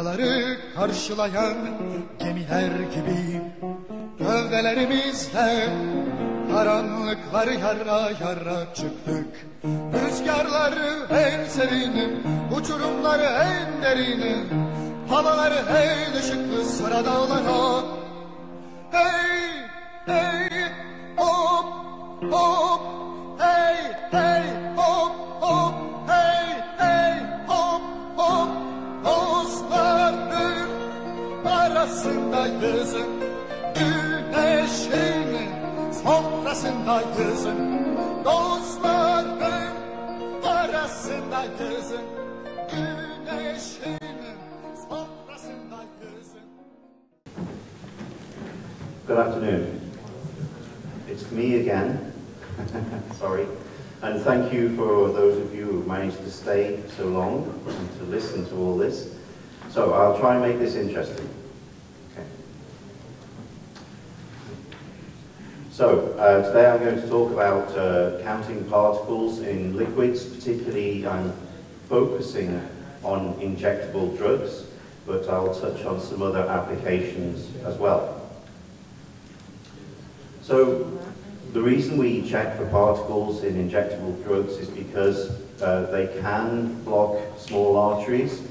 Dalgaları karşılayan gemiler gibi gövdelerimizle karanlıkları yara yara çıktık. Rüzgarları en serin, uçurumları en derin, havaları en ışıklı sıra dağlara. Hey, hey, hop, hop, hey, hey, hop, hop, hey, hey, hop, hop. Dostların arasındayız, güneşin sofrasındayız. Dostların arasındayız, güneşin sofrasındayız. Good afternoon. It's me again. Sorry. And thank you for those of you who managed to stay so long and to listen to all this. So I'll try and make this interesting. Okay. So today I'm going to talk about counting particles in liquids. Particularly I'm focusing on injectable drugs, but I'll touch on some other applications as well. So the reason we check for particles in injectable drugs is because they can block small arteries,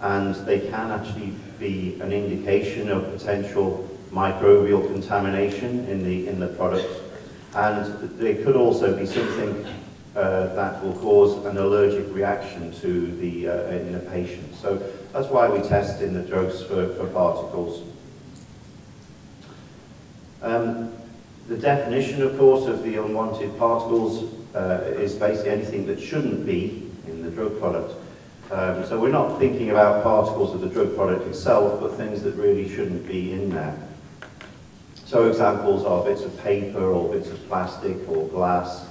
and they can actually be an indication of potential microbial contamination in the product, and they could also be something that will cause an allergic reaction to the in a patient. So that's why we test in the drugs for particles. The definition, of course, of the unwanted particles is basically anything that shouldn't be in the drug product. So we're not thinking about particles of the drug product itself, but things that really shouldn't be in there. So examples are bits of paper or bits of plastic or glass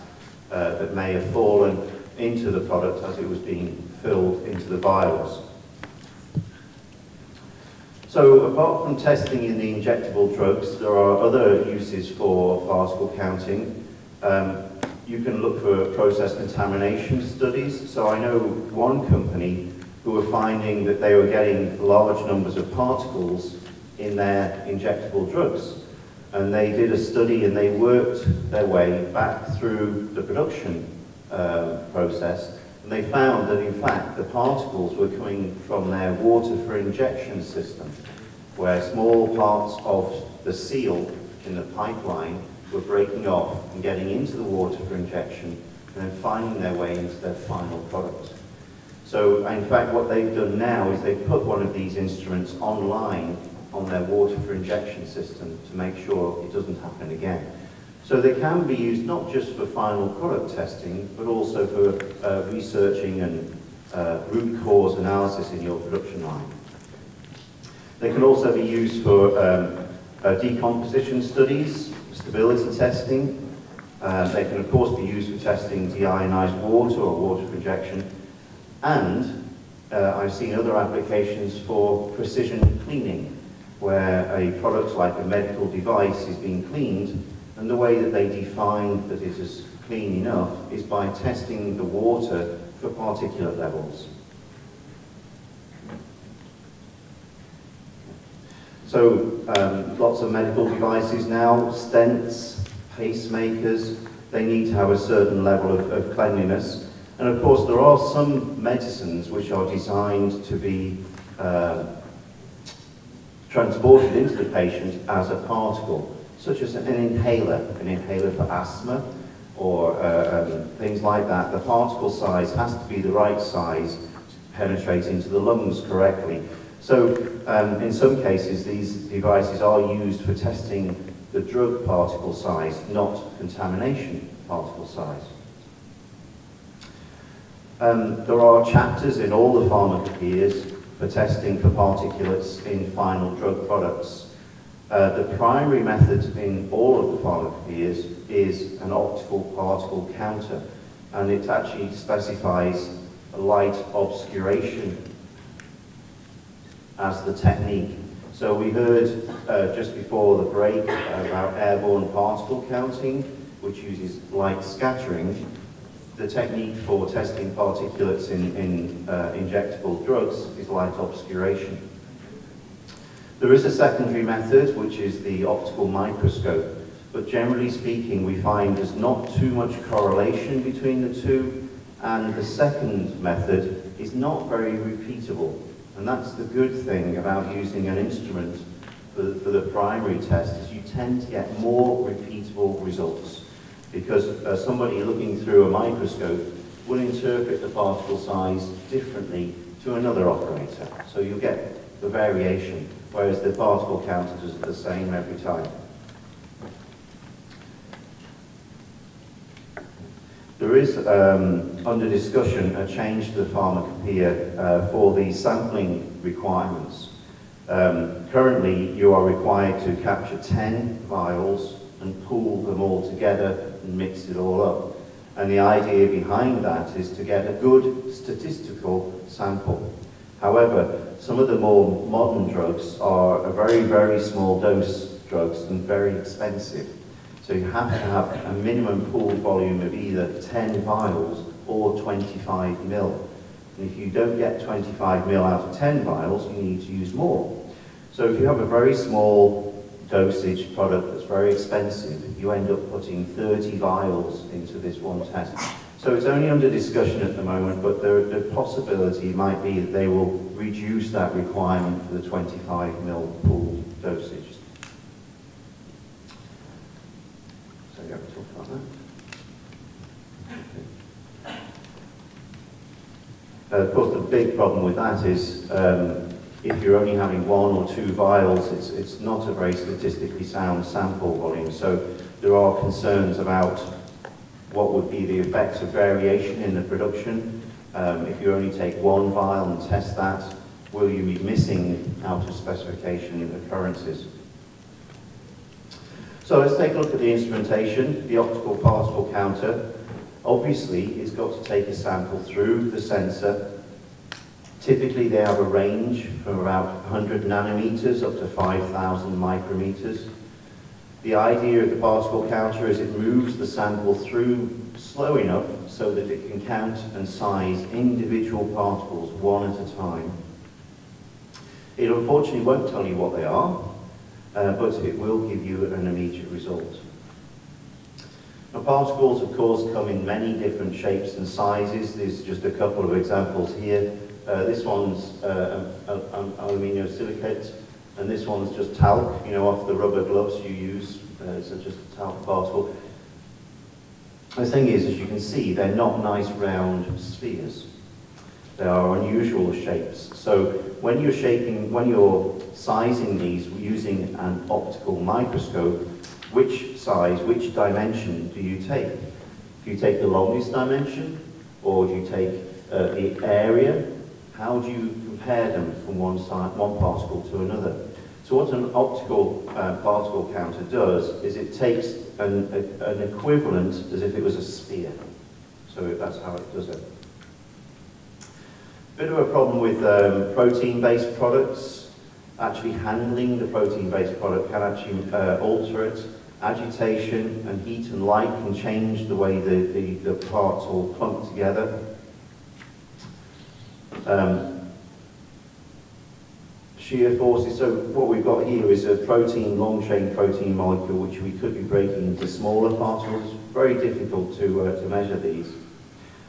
that may have fallen into the product as it was being filled into the vials. So apart from testing in the injectable drugs, there are other uses for particle counting. You can look for process contamination studies. So I know one company who were finding that they were getting large numbers of particles in their injectable drugs. And they did a study and they worked their way back through the production process. And they found that, in fact, the particles were coming from their water for injection system, where small parts of the seal in the pipeline were breaking off and getting into the water for injection and then finding their way into their final product. So, in fact, what they've done now is they've put one of these instruments online on their water for injection system to make sure it doesn't happen again. So they can be used not just for final product testing, but also for researching and root cause analysis in your production line. They can also be used for decomposition studies, stability testing. They can of course be used for testing deionized water or water for injection. And I've seen other applications for precision cleaning, where a product like a medical device is being cleaned, and the way that they define that it is clean enough is by testing the water for particulate levels. So lots of medical devices now, stents, pacemakers, they need to have a certain level of cleanliness. And of course there are some medicines which are designed to be transported into the patient as a particle, such as an inhaler for asthma, or things like that. The particle size has to be the right size to penetrate into the lungs correctly. So in some cases these devices are used for testing the drug particle size, not contamination particle size. There are chapters in all the pharmacopoeias for testing for particulates in final drug products. The primary method in all of the pharmacopoeias is an optical particle counter, and it actually specifies a light obscuration as the technique. So we heard just before the break about airborne particle counting, which uses light scattering. The technique for testing particulates in injectable drugs is light obscuration. There is a secondary method, which is the optical microscope, but generally speaking, we find there's not too much correlation between the two, and the second method is not very repeatable. And that's the good thing about using an instrument for the primary test, is you tend to get more repeatable results, because somebody looking through a microscope will interpret the particle size differently to another operator. So you'll get the variation, whereas the particle counter does the same every time. There is, under discussion, a change to the pharmacopoeia for the sampling requirements. Currently, you are required to capture 10 vials and pool them all together and mix it all up. And the idea behind that is to get a good statistical sample. However, some of the more modern drugs are a very, very small dose drugs and very expensive. So you have to have a minimum pooled volume of either 10 vials or 25 mil. And if you don't get 25 mil out of 10 vials, you need to use more. So if you have a very small dosage product that's very expensive, you end up putting 30 vials into this one test. So it's only under discussion at the moment, but the possibility might be that they will reduce that requirement for the 25 mil pooled dosage. So you have to talk about that. Okay. Of course, the big problem with that is if you're only having 1 or 2 vials, it's not a very statistically sound sample volume. So there are concerns about what would be the effects of variation in the production. If you only take 1 vial and test that, will you be missing out of specification occurrences? So let's take a look at the instrumentation, the optical particle counter. Obviously, it's got to take a sample through the sensor. Typically, they have a range from about 100 nanometers up to 5,000 micrometers. The idea of the particle counter is it moves the sample through slow enough so that it can count and size individual particles one at a time. It unfortunately won't tell you what they are, but it will give you an immediate result. Now, particles, of course, come in many different shapes and sizes. There's just a couple of examples here. This one's aluminium silicate, and this one's just talc, you know, off the rubber gloves you use. It's just a talc particle. The thing is, as you can see, they're not nice round spheres. They are unusual shapes. So when you're sizing these using an optical microscope, which size, which dimension do you take? Do you take the longest dimension, or do you take the area? How do you compare them from one particle to another? So what an optical particle counter does is it takes an equivalent as if it was a sphere. So that's how it does it. Bit of a problem with protein-based products. Actually handling the protein-based product can actually alter it. Agitation and heat and light can change the way the parts all clump together. Shear forces, so what we've got here is a long-chain protein molecule which we could be breaking into smaller particles. Very difficult to measure these.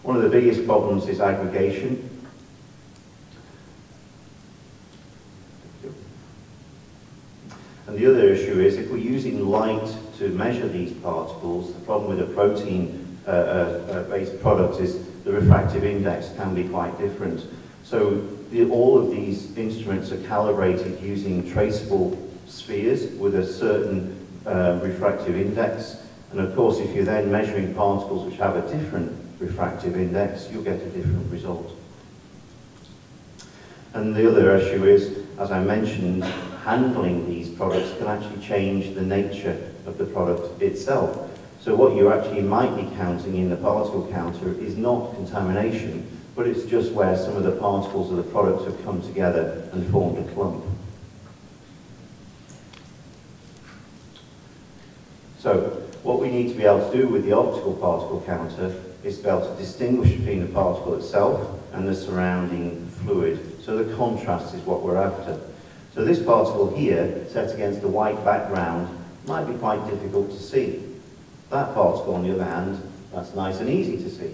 One of the biggest problems is aggregation. And the other issue is if we're using light to measure these particles, the problem with a protein-based product is the refractive index can be quite different. So all of these instruments are calibrated using traceable spheres with a certain refractive index. And of course, if you're then measuring particles which have a different refractive index, you'll get a different result. And the other issue is, as I mentioned, handling these products can actually change the nature of the product itself. So what you actually might be counting in the particle counter is not contamination, but it's just where some of the particles of the product have come together and formed a clump. So what we need to be able to do with the optical particle counter is to be able to distinguish between the particle itself and the surrounding fluid. So the contrast is what we're after. So this particle here, set against a white background, might be quite difficult to see. That particle, on the other hand, that's nice and easy to see.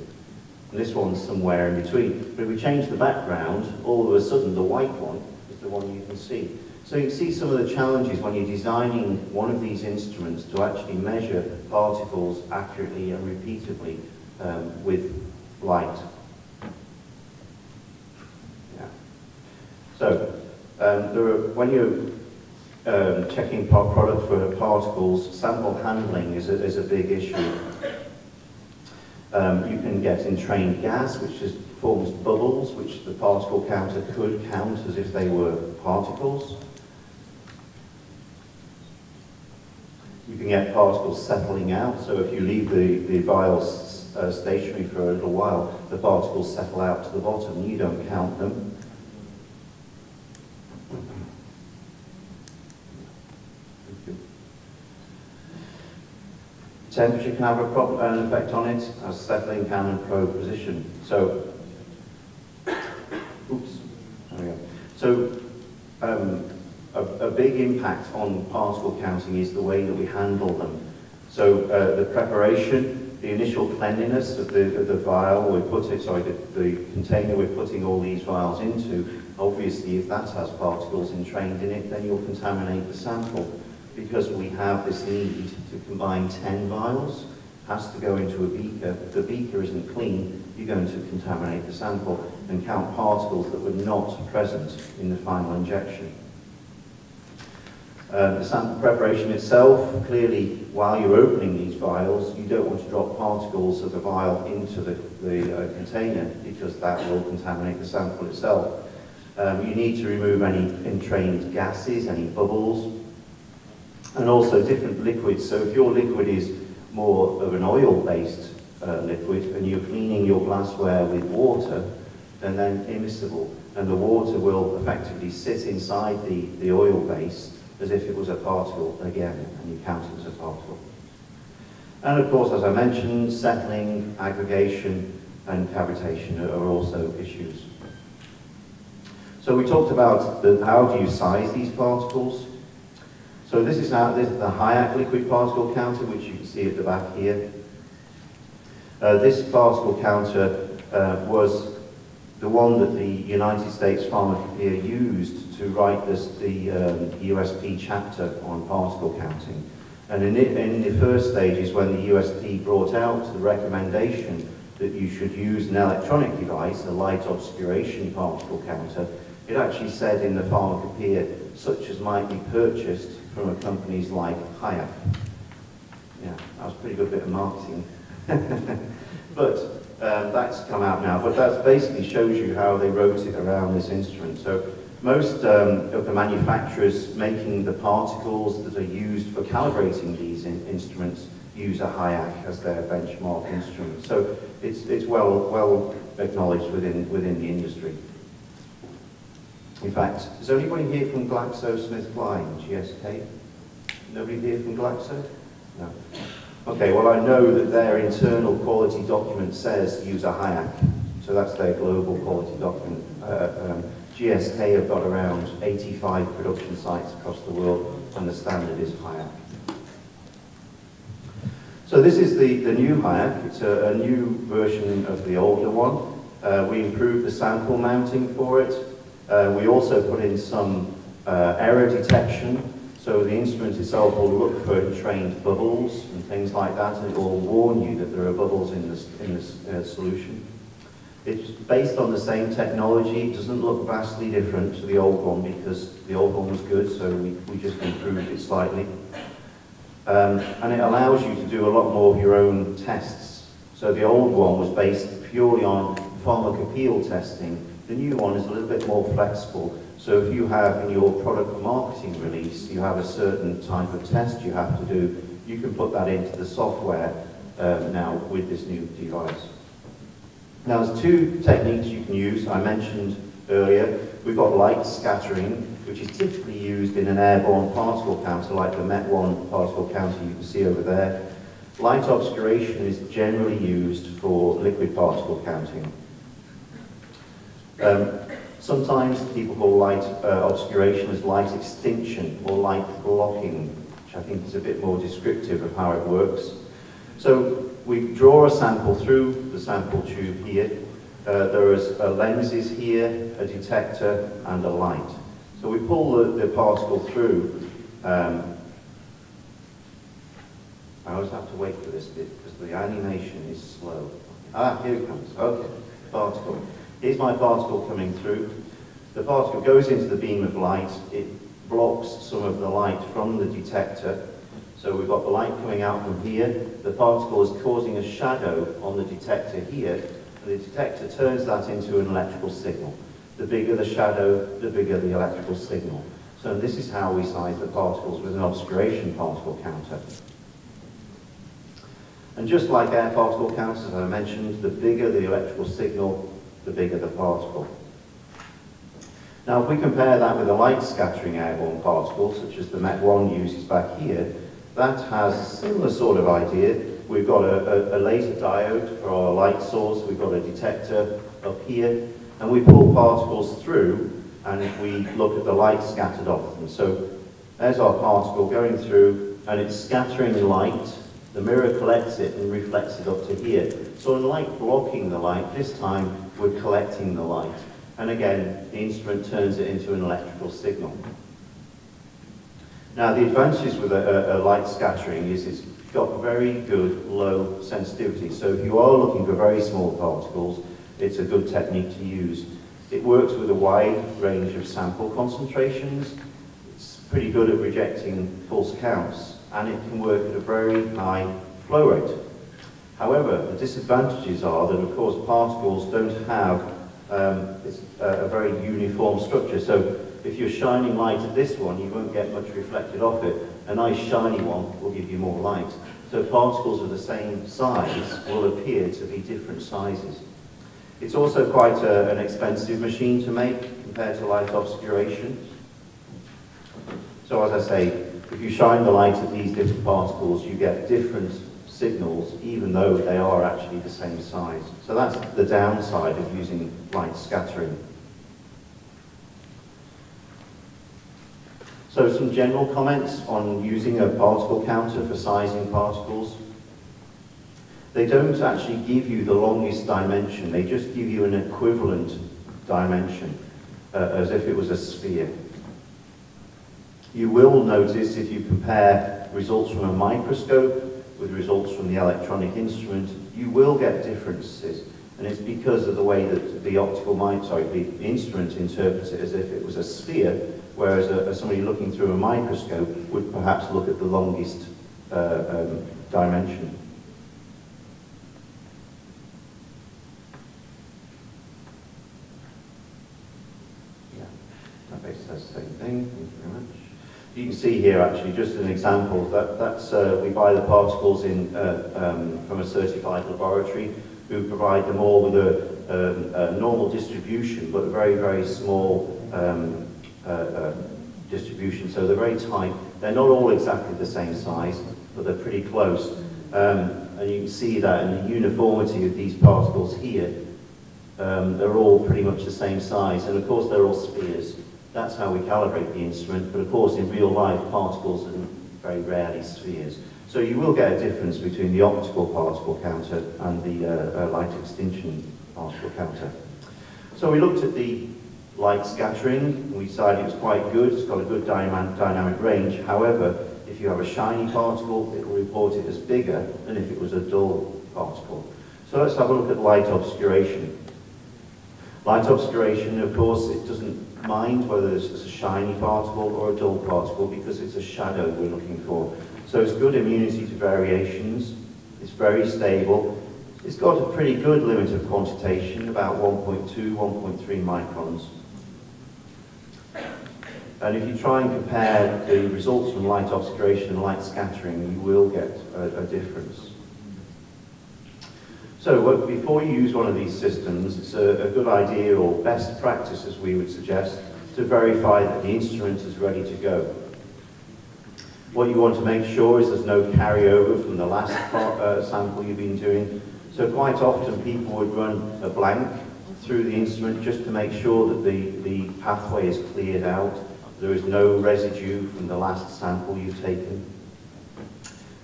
And this one's somewhere in between. But if we change the background, all of a sudden the white one is the one you can see. So you can see some of the challenges when you're designing one of these instruments to actually measure particles accurately and repeatably with light. Yeah. So when you're checking products for particles, sample handling is a big issue. You can get entrained gas, which forms bubbles, which the particle counter could count as if they were particles. You can get particles settling out, so if you leave the vials stationary for a little while, the particles settle out to the bottom and you don't count them. Temperature can have an effect on it, as settling can and probe position. So, oops, there we go. So, a big impact on particle counting is the way that we handle them. So, the preparation, the initial cleanliness of the vial, the container we're putting all these vials into, obviously if that has particles entrained in it, then you'll contaminate the sample. Because we have this need to combine 10 vials, has to go into a beaker. If the beaker isn't clean, you're going to contaminate the sample and count particles that were not present in the final injection. The sample preparation itself, clearly, while you're opening these vials, you don't want to drop particles of the vial into the container because that will contaminate the sample itself. You need to remove any entrained gases, any bubbles, and also different liquids. So if your liquid is more of an oil-based liquid and you're cleaning your glassware with water, then they're immiscible. And the water will effectively sit inside the oil base as if it was a particle again, and you count it as a particle. And of course, as I mentioned, settling, aggregation, and cavitation are also issues. So we talked about how do you size these particles. So this is the HIAC liquid particle counter, which you can see at the back here. This particle counter was the one that the United States Pharmacopoeia used to write the USP chapter on particle counting. And in the first stages, when the USP brought out the recommendation that you should use an electronic device, a light obscuration particle counter, it actually said in the Pharmacopoeia, such as might be purchased from companies like HIAC. Yeah, that was a pretty good bit of marketing. But that's come out now. But that basically shows you how they wrote it around this instrument. So most of the manufacturers making the particles that are used for calibrating these instruments use a HIAC as their benchmark instrument. So it's well acknowledged within the industry. In fact, is there anybody here from GlaxoSmithKline, GSK? Nobody here from Glaxo? No. Okay, well I know that their internal quality document says use a HIAC, so that's their global quality document. GSK have got around 85 production sites across the world, and the standard is HIAC. So this is the new HIAC. It's a new version of the older one. We improved the sample mounting for it. We also put in some error detection, so the instrument itself will look for entrained bubbles and things like that, and it will warn you that there are bubbles in this solution. It's based on the same technology. It doesn't look vastly different to the old one because the old one was good, so we just improved it slightly. And it allows you to do a lot more of your own tests. So the old one was based purely on pharmacopoeial testing. The new one is a little bit more flexible. So if you have in your product marketing release, you have a certain type of test you have to do, you can put that into the software now with this new device. Now there's two techniques you can use. I mentioned earlier, we've got light scattering, which is typically used in an airborne particle counter like the MET1 particle counter you can see over there. Light obscuration is generally used for liquid particle counting. Sometimes people call light obscuration as light extinction or light blocking, which I think is a bit more descriptive of how it works. So we draw a sample through the sample tube here. There is lenses here, a detector, and a light. So we pull the particle through. I always have to wait for this bit because the animation is slow. Ah, here it comes. Okay, particle. Here's my particle coming through. The particle goes into the beam of light. It blocks some of the light from the detector. So we've got the light coming out from here. The particle is causing a shadow on the detector here. And the detector turns that into an electrical signal. The bigger the shadow, the bigger the electrical signal. So this is how we size the particles with an obscuration particle counter. And just like air particle counters, as I mentioned, the bigger the electrical signal, the bigger the particle. Now, if we compare that with a light scattering airborne particle, such as the MET1 uses back here, that has a similar sort of idea. We've got a laser diode for our light source, we've got a detector up here, and we pull particles through, and we look at the light scattered off them. So there's our particle going through, and it's scattering light. The mirror collects it and reflects it up to here. So unlike blocking the light, this time we're collecting the light. And again, the instrument turns it into an electrical signal. Now, the advantages with a light scattering is it's got very good low sensitivity. So if you are looking for very small particles, it's a good technique to use. It works with a wide range of sample concentrations. It's pretty good at rejecting false counts, and it can work at a very high flow rate. However, the disadvantages are that, of course, particles don't have a very uniform structure. So if you're shining light at this one, you won't get much reflected off it. A nice shiny one will give you more light. So particles of the same size will appear to be different sizes. It's also quite an expensive machine to make compared to light obscuration. So as I say, if you shine the light at these different particles, you get different signals, even though they are actually the same size. So that's the downside of using light scattering. So some general comments on using a particle counter for sizing particles. They don't actually give you the longest dimension, they just give you an equivalent dimension, as if it was a sphere. You will notice if you compare results from a microscope with results from the electronic instrument, you will get differences. And it's because of the way that the the instrument interprets it as if it was a sphere, whereas somebody looking through a microscope would perhaps look at the longest dimension. Yeah, that basically says the same thing. Thank you very much. You can see here actually just an example that's we buy the particles in from a certified laboratory who provide them all with a normal distribution, but a very, very small distribution. So they're very tight. They're not all exactly the same size, but they're pretty close. And you can see that in the uniformity of these particles here, they're all pretty much the same size. And of course, they're all spheres. That's how we calibrate the instrument, but of course in real life particles are very rarely spheres. So you will get a difference between the optical particle counter and the light extinction particle counter. So we looked at the light scattering, we decided it was quite good, it's got a good dynamic range. However, if you have a shiny particle, it will report it as bigger than if it was a dull particle. So let's have a look at light obscuration. Light obscuration, of course, it doesn't mind whether it's a shiny particle or a dull particle because it's a shadow we're looking for. So it's good immunity to variations, it's very stable, it's got a pretty good limit of quantitation, about 1.2, 1.3 microns. And if you try and compare the results from light obscuration and light scattering, you will get a difference. So before you use one of these systems, it's a good idea, or best practice as we would suggest, to verify that the instrument is ready to go. What you want to make sure is there's no carryover from the last sample you've been doing. So quite often people would run a blank through the instrument just to make sure that the pathway is cleared out. There is no residue from the last sample you've taken.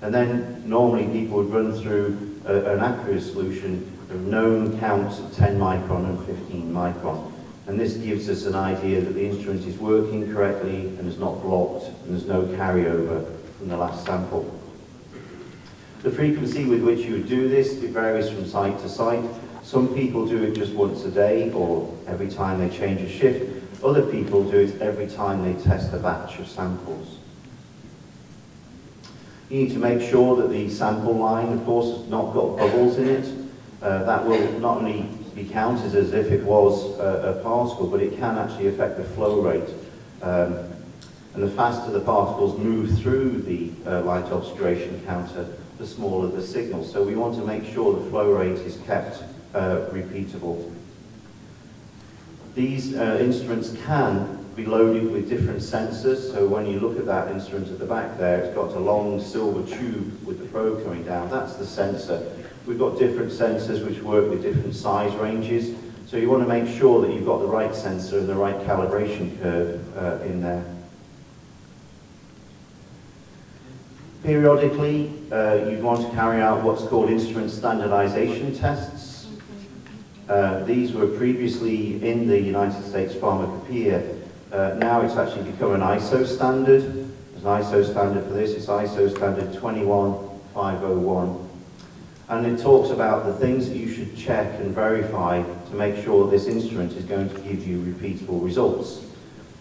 And then normally people would run through an aqueous solution of known counts of 10 micron and 15 micron. And this gives us an idea that the instrument is working correctly and is not blocked and there's no carryover from the last sample. The frequency with which you would do this, it varies from site to site. Some people do it just once a day or every time they change a shift. Other people do it every time they test a batch of samples. You need to make sure that the sample line, of course, has not got bubbles in it. That will not only be counted as if it was a particle, but it can actually affect the flow rate. And the faster the particles move through the light obscuration counter, the smaller the signal. So we want to make sure the flow rate is kept repeatable. These instruments can be loaded with different sensors. So when you look at that instrument at the back there, it's got a long silver tube with the probe coming down. That's the sensor. We've got different sensors which work with different size ranges. So you want to make sure that you've got the right sensor and the right calibration curve in there. Periodically, you'd want to carry out what's called instrument standardization tests. These were previously in the United States Pharmacopoeia. Now it's actually become an ISO standard. There's an ISO standard for this. It's ISO standard 21501. And it talks about the things that you should check and verify to make sure this instrument is going to give you repeatable results.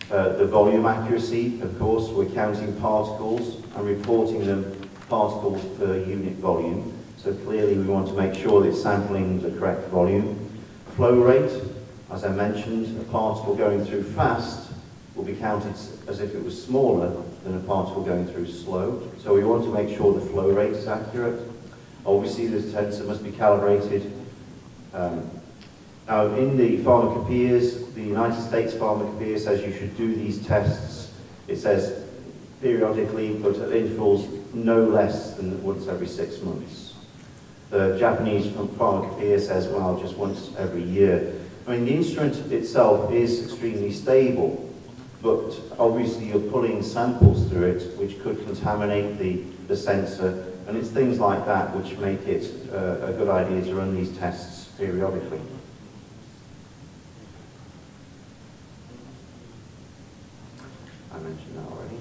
The volume accuracy, of course, we're counting particles and reporting them particles per unit volume. So clearly we want to make sure that it's sampling the correct volume. Flow rate, as I mentioned, a particle going through fast will be counted as if it was smaller than a particle going through slow. So we want to make sure the flow rate is accurate. Obviously the sensor must be calibrated. Now in the pharmacopoeias, the United States Pharmacopoeia says you should do these tests. It says periodically, but at intervals no less than once every 6 months. The Japanese pharmacopoeia says, well, just once every year. I mean, the instrument itself is extremely stable, but obviously you're pulling samples through it which could contaminate the sensor, and it's things like that which make it a good idea to run these tests periodically. I mentioned that already.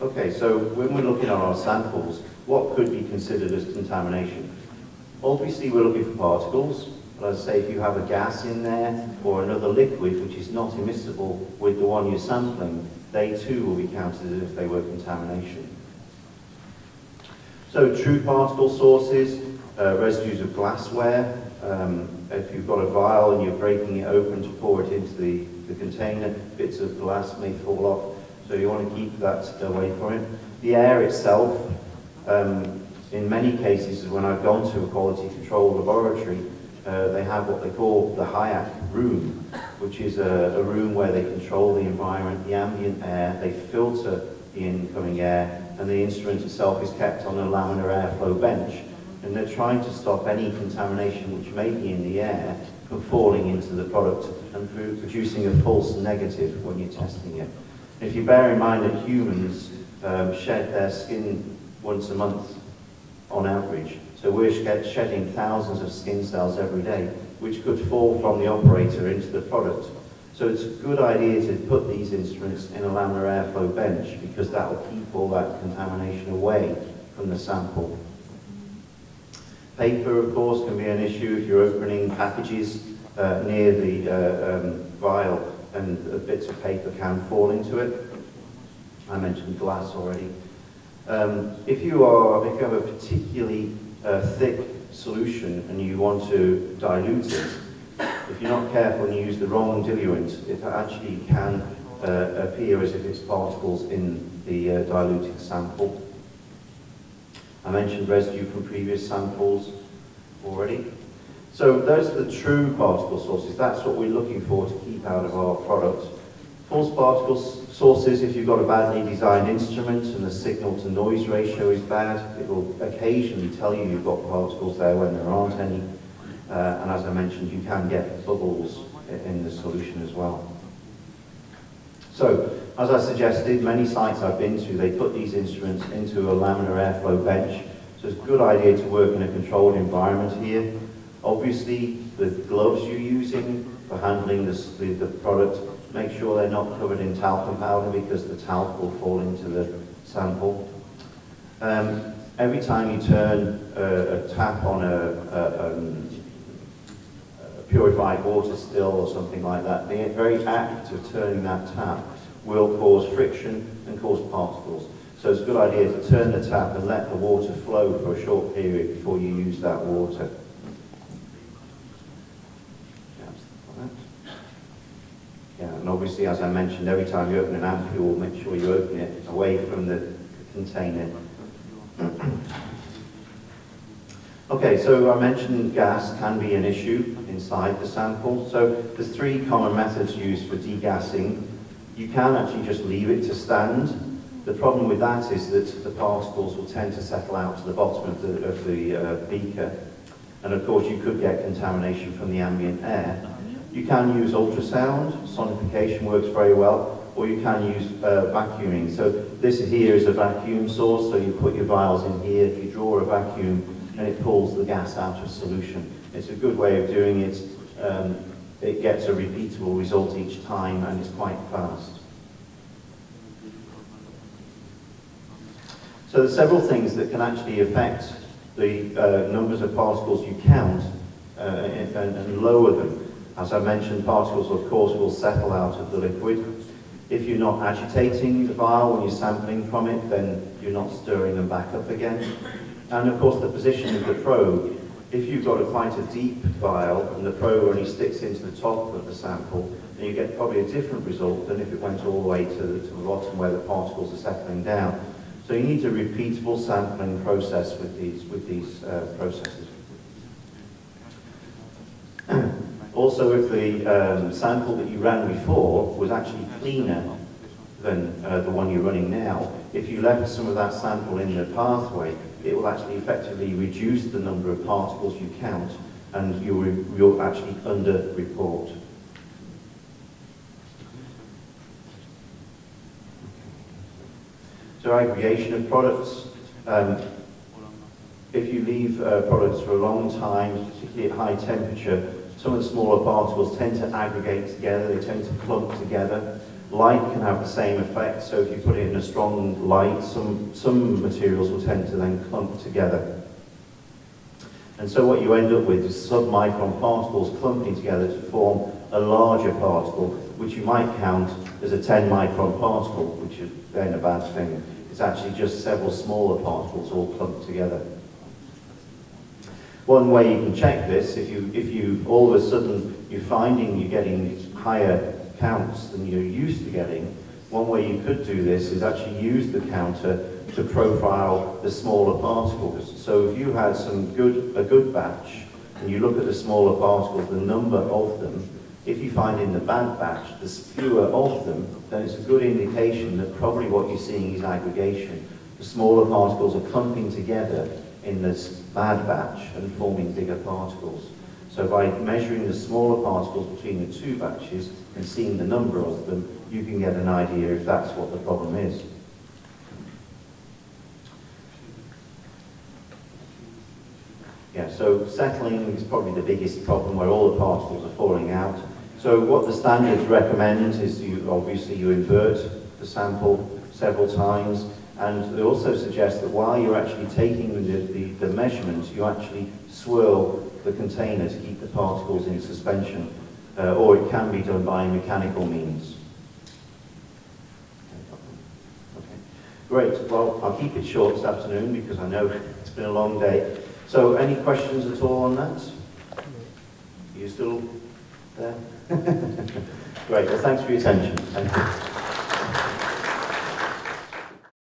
Okay, so when we're looking at our samples, what could be considered as contamination? Obviously we're looking for particles, but as I say, if you have a gas in there or another liquid which is not immiscible with the one you're sampling, they too will be counted as if they were contamination. So true particle sources, residues of glassware. If you've got a vial and you're breaking it open to pour it into the container, bits of glass may fall off. So you want to keep that away from it. The air itself, in many cases when I've gone to a quality control laboratory, they have what they call the HIAC room, which is a room where they control the environment, the ambient air, they filter the incoming air, and the instrument itself is kept on a laminar airflow bench. And they're trying to stop any contamination which may be in the air from falling into the product and producing a false negative when you're testing it. If you bear in mind that humans shed their skin once a month on average, so we're shedding thousands of skin cells every day, which could fall from the operator into the product. So it's a good idea to put these instruments in a laminar airflow bench because that will keep all that contamination away from the sample. Paper, of course, can be an issue if you're opening packages near the vial, and bits of paper can fall into it. I mentioned glass already. If you have a particularly thick solution and you want to dilute it, if you're not careful and you use the wrong diluent, it actually can appear as if it's particles in the diluted sample. I mentioned residue from previous samples already. So those are the true particle sources. That's what we're looking for to keep out of our product. False particle sources, if you've got a badly designed instrument and the signal to noise ratio is bad, it will occasionally tell you you've got particles there when there aren't any. And as I mentioned, you can get bubbles in the solution as well. So, as I suggested, many sites I've been to, they put these instruments into a laminar airflow bench. So it's a good idea to work in a controlled environment here. Obviously, the gloves you're using for handling the product, make sure they're not covered in talcum powder because the talc will fall into the sample. Every time you turn a tap on a purified water still or something like that, the very act of turning that tap will cause friction and cause particles. So it's a good idea to turn the tap and let the water flow for a short period before you use that water. Yeah, and obviously, as I mentioned, every time you open an ampule, make sure you open it away from the container. Okay, so I mentioned gas can be an issue inside the sample. So there's three common methods used for degassing. You can actually just leave it to stand. The problem with that is that the particles will tend to settle out to the bottom of the beaker. And of course, you could get contamination from the ambient air. You can use ultrasound, sonification works very well, or you can use vacuuming. So this here is a vacuum source, so you put your vials in here, you draw a vacuum, and it pulls the gas out of solution. It's a good way of doing it. It gets a repeatable result each time, and it's quite fast. So there's several things that can actually affect the numbers of particles you count and lower them. As I mentioned, particles, of course, will settle out of the liquid. If you're not agitating the vial when you're sampling from it, then you're not stirring them back up again. And of course, the position of the probe. If you've got quite a deep vial and the probe only sticks into the top of the sample, then you get probably a different result than if it went all the way to the bottom where the particles are settling down. So you need a repeatable sampling process with these processes. Also, if the sample that you ran before was actually cleaner than the one you're running now, if you left some of that sample in the pathway, it will actually effectively reduce the number of particles you count, and you'll actually under-report. So aggregation of products. If you leave products for a long time, particularly at high temperature, some of the smaller particles tend to aggregate together, they tend to clump together. Light can have the same effect, so if you put it in a strong light, some materials will tend to then clump together. And so what you end up with is submicron particles clumping together to form a larger particle, which you might count as a 10 micron particle, which is then a bad thing. It's actually just several smaller particles all clumped together. One way you can check this, if you all of a sudden you're finding you're getting higher counts than you're used to getting, one way you could do this is actually use the counter to profile the smaller particles. So if you had a good batch, and you look at the smaller particles, the number of them, if you find in the bad batch there's fewer of them, then it's a good indication that probably what you're seeing is aggregation. The smaller particles are clumping together in this bad batch and forming bigger particles. So by measuring the smaller particles between the two batches and seeing the number of them, you can get an idea if that's what the problem is. Yeah, so settling is probably the biggest problem where all the particles are falling out. So what the standards recommend is obviously you invert the sample several times, and they also suggest that while you're actually taking the measurements, you actually swirl the container to keep the particles in suspension, or it can be done by mechanical means. Okay. Great, well, I'll keep it short this afternoon because I know it's been a long day. So any questions at all on that? Are you still there? Great, well thanks for your attention. Thank you.